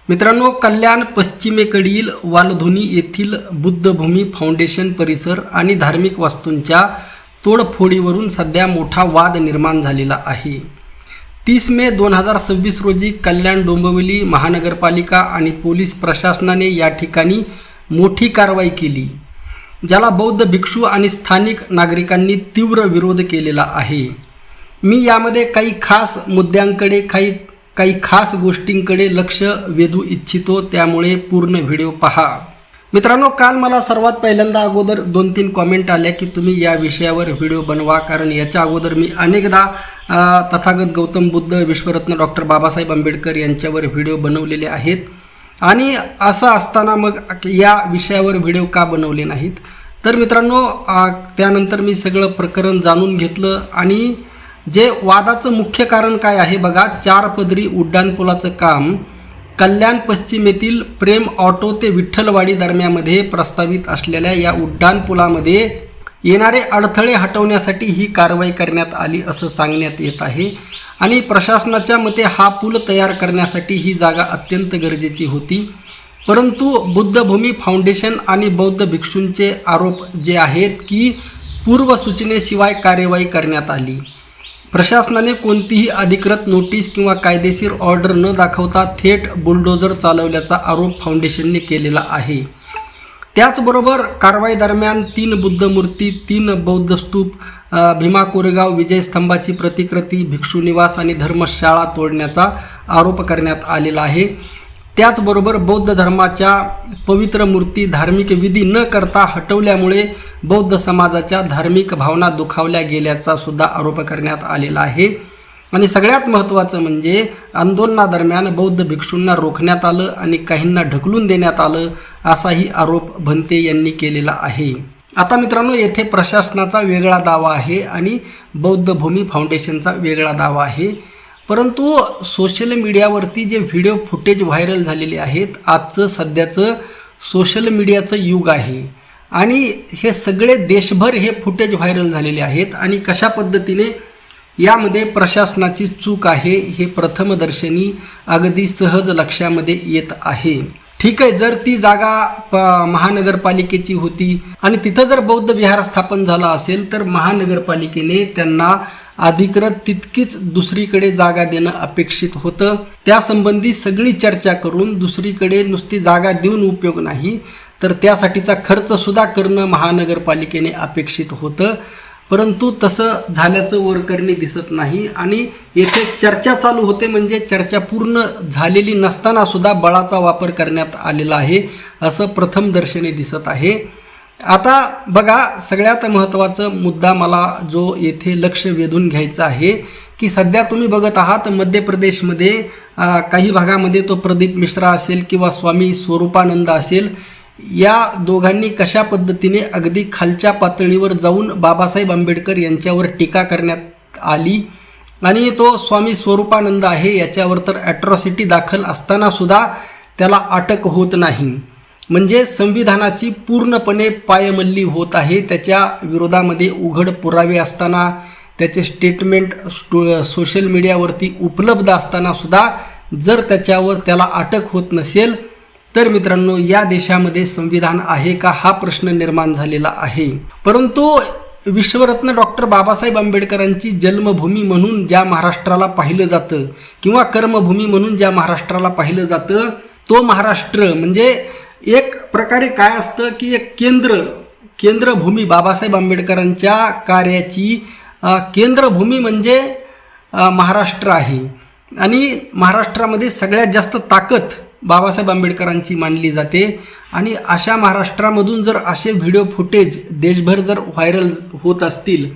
मित्रांनो, कल्याण पश्चिमेकडील वालधुनी येथील बुद्धभूमी फाउंडेशन परिसर आणि धार्मिक वास्तूंच्या तोडफोडीवरून सध्या मोठा वाद निर्माण झालेला आहे. 30 मे 2026 रोजी कल्याण डोंबिवली महानगरपालिका आणि पोलीस प्रशासनाने या ठिकाणी मोठी कारवाई केली, ज्याला बौद्ध भिक्षू आणि स्थानिक नागरिकांनी तीव्र विरोध केलेला आहे. मी यामध्ये काही खास मुद्द्यांकडे काही खास गोष्टींकडे लक्ष वेधू इच्छितो, त्यामुळे पूर्ण व्हिडिओ पहा. मित्रांनो, काल मला सर्वात पहिल्यांदा अगोदर 2-3 कॉमेंट आल्या की तुम्ही या विषयावर व्हिडिओ बनवा, कारण याच्या अगोदर मी अनेकदा तथागत गौतम बुद्ध, विश्वरत्न डॉक्टर बाबासाहेब आंबेडकर यांच्यावर व्हिडिओ बनवलेले आहेत. आणि असं असताना मग या विषयावर व्हिडिओ का बनवले नाहीत? तर मित्रांनो, त्यानंतर मी सगळं प्रकरण जाणून घेतलं आणि जे वादाचं मुख्य कारण काय आहे बघा. 4 पदरी उड्डाणपुलाचं काम कल्याण पश्चिम येथील प्रेम ऑटो ते विठ्ठलवाडी दरम्यानमध्ये प्रस्तावित असलेल्या या उड्डाणपुलामध्ये येणारे अडथळे हटवण्यासाठी ही कारवाई करण्यात आली असं सांगण्यात येत आहे. आणि प्रशासनाच्या मते हा पूल तयार करण्यासाठी ही जागा अत्यंत गरजेची होती. परंतु बुद्धभूमी फाउंडेशन आणि बौद्ध भिक्षूंचे आरोप जे आहेत की पूर्वसूचनेशिवाय कार्यवाही करण्यात आली. प्रशासनाने कोणतीही अधिकृत नोटीस किंवा कायदेशीर ऑर्डर न दाखवता थेट बुलडोजर चालवल्याचा आरोप फाउंडेशनने केलेला आहे. त्याचबरोबर कारवाई दरम्यान 3 बुद्ध मूर्ती, 3 बौद्ध स्तूप, भीमा कोरेगाव विजय स्तंभाची प्रतिकृती, भिक्षू निवास आणि धर्मशाळा तोडण्याचा आरोप करण्यात आलेला आहे. त्याचबरोबर बौद्ध धर्माच्या पवित्र मूर्ती धार्मिक विधी न करता हटवल्यामुळे बौद्ध समाजाच्या धार्मिक भावना दुखावल्या गेल्याचा सुद्धा आरोप करण्यात आलेला आहे. आणि सगळ्यात महत्त्वाचं म्हणजे आंदोलनादरम्यान बौद्ध भिक्षूंना रोखण्यात आलं आणि काहींना ढकलून देण्यात आलं, असाही आरोप भंते यांनी केलेला आहे. आता मित्रांनो, येथे प्रशासनाचा वेगळा दावा आहे आणि बौद्ध भूमी फाउंडेशनचा वेगळा दावा आहे. परंतु सोशल मीडियावरती जे व्हिडिओ फुटेज व्हायरल झालेले आहेत, आजचं सध्याचं सोशल मीडियाचं युग आहे आणि हे सगळे देशभर हे फुटेज व्हायरल झालेले आहेत. आणि कशा पद्धतीने यामध्ये प्रशासनाची चूक आहे हे प्रथमदर्शनी अगदी सहज लक्षामध्ये येत आहे. ठीक आहे, जर ती जागा महानगरपालिकेची होती आणि तिथं जर बौद्ध विहार स्थापन झाला असेल तर महानगरपालिकेने त्यांना अधिकृत तितकीच दुसरीकडे जागा देणं अपेक्षित होतं. त्यासंबंधी सगळी चर्चा करून दुसरीकडे नुसती जागा देऊन उपयोग नाही, तर त्यासाठीचा खर्च सुद्धा करणं महानगरपालिकेने अपेक्षित होतं. परंतु तसं झाल्याचं वरकरणी दिसत नाही आणि येथे चर्चा चालू होते, म्हणजे चर्चा पूर्ण झालेली नसताना सुद्धा बळाचा वापर करण्यात आलेला आहे असं प्रथमदर्शनी दिसत आहे. आता बघा, सगळ्यात महत्त्वाचा मुद्दा मला जो येथे लक्ष वेधून घ्यायचा आहे की सध्या तुम्ही बघत आहात मध्य प्रदेशमध्ये काही भागामध्ये तो प्रदीप मिश्रा असेल किंवा स्वामी स्वरूपानंद असेल, या दोघांनी कशा पद्धतीने अगदी खालच्या पातळीवर जाऊन बाबासाहेब आंबेडकर यांच्यावर टीका करण्यात आली. आणि तो स्वामी स्वरूपानंद आहे, याच्यावर तर ॲट्रॉसिटी दाखल असताना सुद्धा त्याला अटक होत नाही. म्हणजे संविधानाची पूर्णपणे पायमल्ली होत आहे. त्याच्या विरोधामध्ये उघड पुरावे असताना, त्याचे स्टेटमेंट सोशल मीडियावरती उपलब्ध असताना सुद्धा जर त्याला अटक होत नसेल तर मित्रांनो, या देशामध्ये संविधान आहे का हा प्रश्न निर्माण झालेला आहे. परंतु विश्वरत्न डॉक्टर बाबासाहेब आंबेडकरांची जन्मभूमी म्हणून ज्या महाराष्ट्राला पाहिलं जातं किंवा कर्मभूमी म्हणून ज्या महाराष्ट्राला पाहिलं जातं, तो महाराष्ट्र म्हणजे एक प्रकारे काय असतं की एक केंद्रभूमी, बाबासाहेब आंबेडकरांच्या कार्याची केंद्रभूमी म्हणजे महाराष्ट्र आहे. आणि महाराष्ट्रामध्ये सगळ्यात जास्त ताकद बाबासाहेब आंबेडकरांची मानली जाते. आणि अशा महाराष्ट्रामधून जर असे व्हिडिओ फुटेज देशभर जर व्हायरल होत असतील,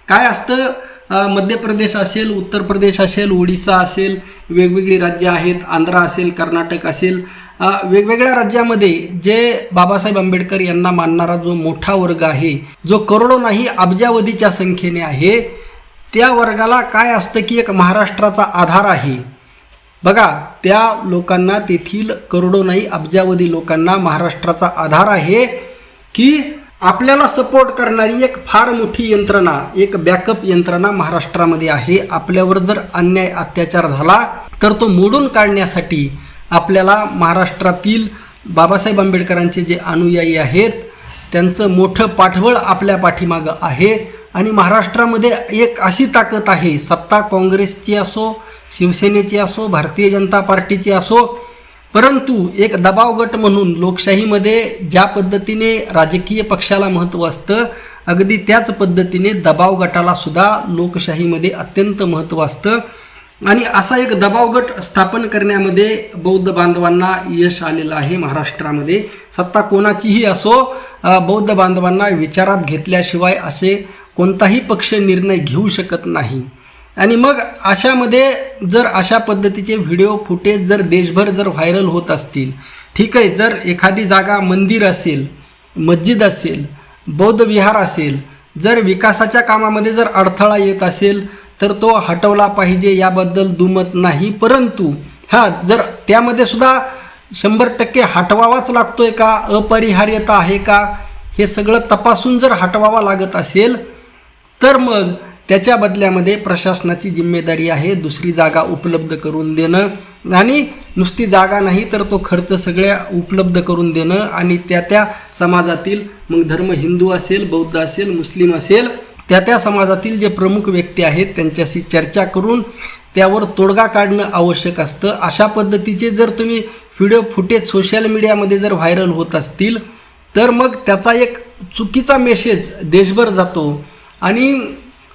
काय असतं, मध्य प्रदेश असेल, उत्तर प्रदेश असेल, ओडिसा असेल, वेगवेगळी राज्य आहेत, आंध्र असेल, कर्नाटक असेल, वेगवेगळ्या राज्यामध्ये जे बाबासाहेब आंबेडकर यांना मानणारा जो मोठा वर्ग आहे, जो करोडो नाही अब्जावधीच्या संख्येने आहे, त्या वर्गाला काय असतं की एक महाराष्ट्राचा आधार आहे. बघा, त्या लोकांना, तेथील करोडो नाही अब्जावधी लोकांना महाराष्ट्राचा आधार आहे की आपल्याला सपोर्ट करणारी एक फार मोठी यंत्रणा, एक बॅकअप यंत्रणा महाराष्ट्रामध्ये आहे. आपल्यावर जर अन्याय अत्याचार झाला तर तो मोडून काढण्यासाठी आपल्याला महाराष्ट्रातील बाबासाहेब आंबेडकरांचे जे अनुयायी आहेत त्यांचं मोठं पाठबळ आपल्या पाठीमागं आहे आणि महाराष्ट्रामध्ये एक अशी ताकद आहे, सत्ता काँग्रेसची असो, शिवसेनेची असो, भारतीय जनता पार्टीची असो, परंतु एक दबाव गट म्हणून लोकशाहीमध्ये ज्या पद्धतीने राजकीय पक्षाला महत्त्व असतं, अगदी त्याच पद्धतीने दबाव गटाला सुद्धा लोकशाहीमध्ये अत्यंत महत्त्व असतं आणि असा एक दबाव गट स्थापन करण्यामध्ये बौद्ध बांधवांना यश आलेलं आहे. महाराष्ट्रामध्ये सत्ता कोणाचीही असो, बौद्ध बांधवांना विचारात घेतल्याशिवाय असे कोणताही पक्ष निर्णय घेऊ शकत नाही. आणि मग अशामध्ये जर अशा पद्धतीचे व्हिडिओ फुटेज जर देशभर जर व्हायरल होत असतील, ठीक आहे, जर एखादी जागा मंदिर असेल, मस्जिद असेल, बौद्ध विहार असेल, जर विकासाच्या कामामध्ये जर अडथळा येत असेल तर तो हटवला पाहिजे, याबद्दल दुमत नाही. परंतु जर त्यामध्ये सुद्धा 100% हटवावाच लागतोय का, अपरिहार्यता आहे का, हे सगळं तपासून जर हटवावा लागत असेल तर मग त्याच्या बदल्यामध्ये प्रशासनाची जिम्मेदारी आहे दुसरी जागा उपलब्ध करून देणं आणि नुसती जागा नाही तर तो खर्च सगळ्या उपलब्ध करून देणं आणि त्या समाजातील, मग धर्म हिंदू असेल, बौद्ध असेल, मुस्लिम असेल, त्या समाजातील जे प्रमुख व्यक्ती आहेत त्यांच्याशी चर्चा करून त्यावर तोडगा काढणं आवश्यक असतं. अशा पद्धतीचे जर तुम्ही व्हिडिओ फुटेज सोशल मीडियामध्ये जर व्हायरल होत असतील तर मग त्याचा एक चुकीचा मेसेज देशभर जातो आणि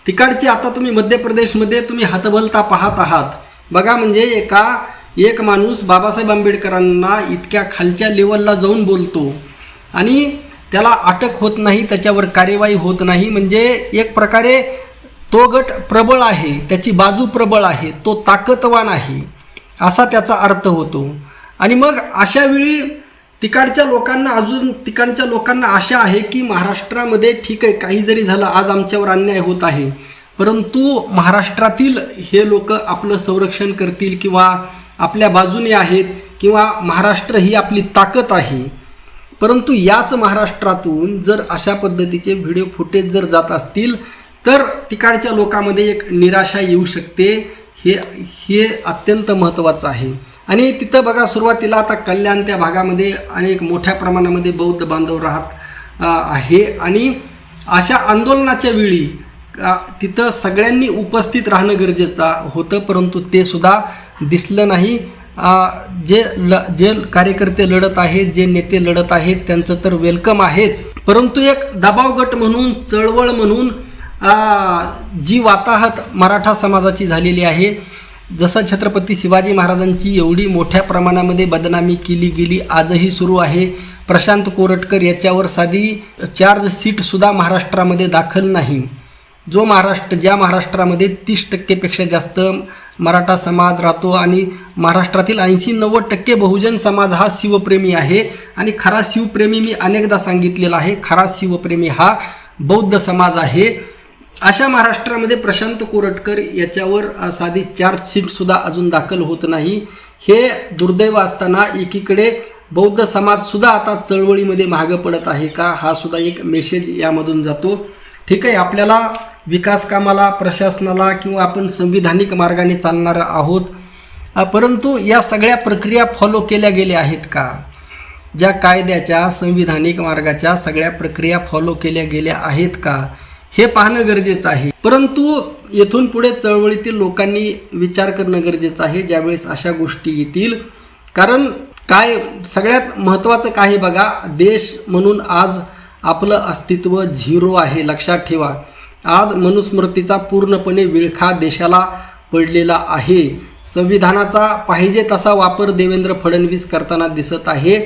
तिकडचे आता तुम्ही मध्य प्रदेशमध्ये तुम्ही हतबलता पाहत आहात बघा. म्हणजे एक माणूस बाबासाहेब आंबेडकरांना इतक्या खालच्या लेवलला जाऊन बोलतो आणि त्याला अटक होत नाही, त्याच्यावर कार्यवाही होत नाही. म्हणजे एक प्रकारे तो गट प्रबळ आहे, त्याची बाजू प्रबळ आहे, तो ताकदवान आहे असा त्याचा अर्थ होतो. आणि मग अशा वेळी तिकडच्या लोकांना आशा आहे की महाराष्ट्रामध्ये ठीक आहे, काही जरी झालं, आज आमच्यावर अन्याय होत आहे, परंतु महाराष्ट्रातील हे लोक आपलं संरक्षण करतील किंवा आपल्या बाजूने आहेत किंवा महाराष्ट्र ही आपली ताकद आहे. परंतु याच महाराष्ट्रातून जर अशा पद्धतीचे व्हिडिओ फुटेज जर जात असतील तर तिकडच्या लोकांमध्ये एक निराशा येऊ शकते. हे अत्यंत महत्त्वाचं आहे. आणि तिथं बघा, सुरुवातीला आता कल्याण त्या भागामध्ये अनेक मोठ्या प्रमाणामध्ये बौद्ध बांधव राहत आहे आणि अशा आंदोलनाच्या वेळी तिथं सगळ्यांनी उपस्थित राहणं गरजेचं होतं, परंतु ते सुद्धा दिसलं नाही. जे कार्यकर्ते लढत आहेत, जे नेते लढत आहेत त्यांचं तर वेलकम आहेच, परंतु एक दबाव गट म्हणून, चळवळ म्हणून जी वाताहत मराठा समाजाची झालेली आहे, जसं छत्रपती शिवाजी महाराजांची एवढी मोठ्या प्रमाणामध्ये बदनामी केली गेली, आजही सुरू आहे. प्रशांत कोरटकर याच्यावर साधी चार्जशीटसुद्धा महाराष्ट्रामध्ये दाखल नाही. ज्या महाराष्ट्रामध्ये 30% जास्त मराठा समाज राहतो आणि महाराष्ट्रातील 80-90% बहुजन समाज हा शिवप्रेमी आहे. आणि खरा शिवप्रेमी, मी अनेकदा सांगितलेला आहे, खरा शिवप्रेमी हा बौद्ध समाज आहे. अशा महाराष्ट्रामध्ये प्रशांत कोरटकर याच्यावर साधी चार्जशीटसुद्धा अजून दाखल होत नाही. हे दुर्दैव असताना एकीकडे बौद्ध समाजसुद्धा आता चळवळीमध्ये मागं पडत आहे का, हा सुद्धा एक मेसेज यामधून जातो. ठीक आहे, आपल्याला विकास कामाला, प्रशासनाला किंवा आपण संविधानिक मार्गाने चालणार आहोत, परंतु या सगळ्या प्रक्रिया फॉलो केल्या गेल्या आहेत का? ज्या कायद्याच्या, संविधानिक मार्गाच्या सगळ्या प्रक्रिया फॉलो केल्या गेल्या आहेत का, हे पाहणं गरजेचं आहे. परंतु येथून पुढे चळवळीतील लोकांनी विचार करणं गरजेचं आहे ज्यावेळेस अशा गोष्टी येतील. कारण काय सगळ्यात महत्त्वाचं काय बघा, देश म्हणून आज आपलं अस्तित्व झिरो आहे. लक्षात ठेवा, आज मनुस्मृतीचा पूर्णपणे विळखा देशाला पडलेला आहे. संविधानाचा पाहिजे तसा वापर देवेंद्र फडणवीस करताना दिसत आहे.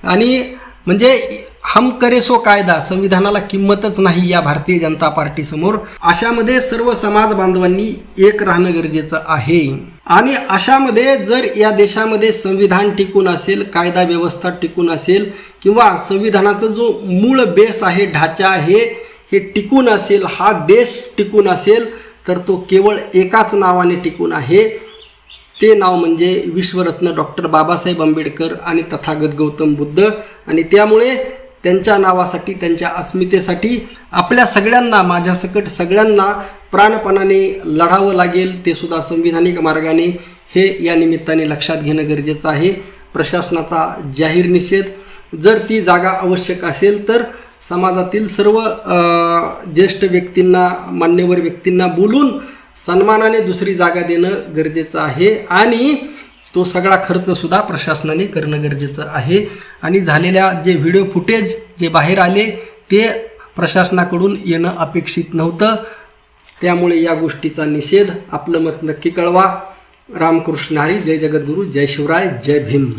आणि म्हणजे हम करे सो कायदा, संविधानाला किंमतच नाही या भारतीय जनता पार्टीसमोर. अशामध्ये सर्व समाज बांधवांनी एक राहणं गरजेचं आहे. आणि अशामध्ये जर या देशामध्ये संविधान टिकून असेल, कायदा व्यवस्था टिकून असेल किंवा संविधानाचा जो मूळ बेस आहे, ढाचा आहे, हे टिकून असेल, हा देश टिकून असेल, तर तो केवळ एकाच नावाने टिकून आहे. ते नाव म्हणजे विश्वरत्न डॉक्टर बाबासाहेब आंबेडकर आणि तथागत गौतम बुद्ध. आणि त्यामुळे त्यांच्या नावासाठी, त्यांच्या अस्मितेसाठी आपल्या सगळ्यांना, माझ्यासकट सगळ्यांना प्राणपणाने लढावं लागेल, ते सुद्धा संविधानिक मार्गाने. हे या निमित्ताने लक्षात घेणं गरजेचं आहे. प्रशासनाचा जाहीर निषेध. जर ती जागा आवश्यक असेल तर समाजातील सर्व ज्येष्ठ व्यक्तींना, मान्यवर व्यक्तींना बोलून सन्मानाने दुसरी जागा देणं गरजेचं आहे आणि तो सगळा खर्चसुद्धा प्रशासनाने करणं गरजेचं आहे. आणि झालेल्या जे व्हिडिओ फुटेज जे बाहेर आले ते प्रशासनाकडून येणं अपेक्षित नव्हतं. त्यामुळे या गोष्टीचा निषेध. आपलं मत नक्की कळवा. रामकृष्ण हरी. जय जगद्गुरू. जय शिवराय. जय भीम.